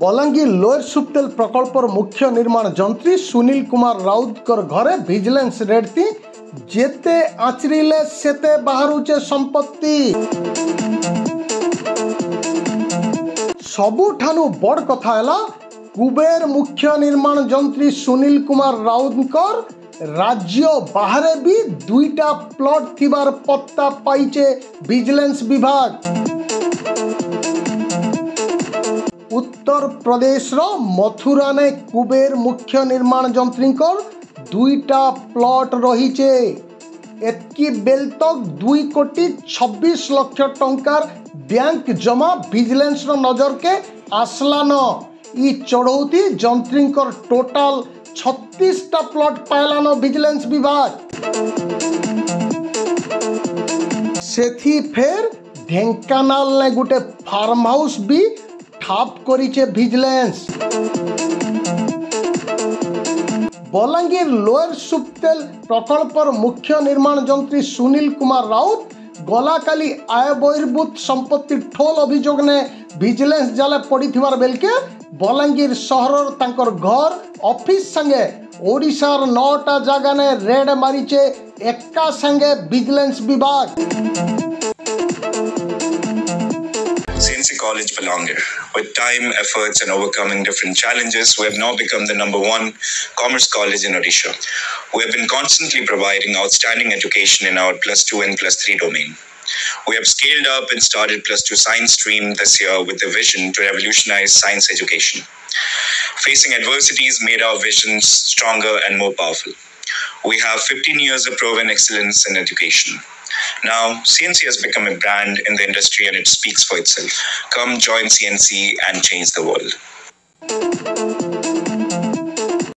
Balangir lower सुप्तेल प्रकल्पर मुख्य निर्माण जंत्री सुनील कुमार राउतकर घरे विजिलेंस रेड थी जेते आचरिले सेते बाहरुचे संपत्ति सबुठानु बड़ कथा है कुबेर मुख्य निर्माण जंत्री सुनील कुमार राउतकर राज्य बाहर भी दुईटा प्लॉट थिबार पत्ता पाइचे विजिलेंस विभाग। उत्तर प्रदेश रो मथुरा ने कुबेर मुख्य निर्माण जंत्री दुईटा प्लॉट रहीचे एतकी बेल तक 2,26,00,000 टंकार बैंक जमा विजिलेंस रो नजर के आसलान ई चढ़ौती जंत्री टोटाल 36टा प्लॉट पायलान विजिलेंस विभाग सेथी फेर ढेंकानाल ने गुटे फार्म हाउस भी ठाप करिचे विजिलेंस। बलांगीर लोयर सुप्तेल प्रकल्पर मुख्य निर्माण जंत्री सुनील कुमार राउत गलाकाली आय बहिर्भूत संपत्ति ठोल अभियोग ने विजिलेंस जाले पड़ी बेलके बलांगीर सहर तांकर घर ऑफिस संगे ओडिशार 9टा जगह ने रेड मारिचे एका संगे विजिलेंस विभाग। CNC College Balanger. With time, efforts and overcoming different challenges, we have now become the #1 commerce college in Odisha. We have been constantly providing outstanding education in our +2 and +3 domain. We have scaled up and started +2 science stream this year with a vision to revolutionize science education. Facing adversities made our visions stronger and more powerful. We have 15 years of proven excellence in education. Now, CNC has become a brand in the industry and it speaks for itself. Come join CNC and change the world.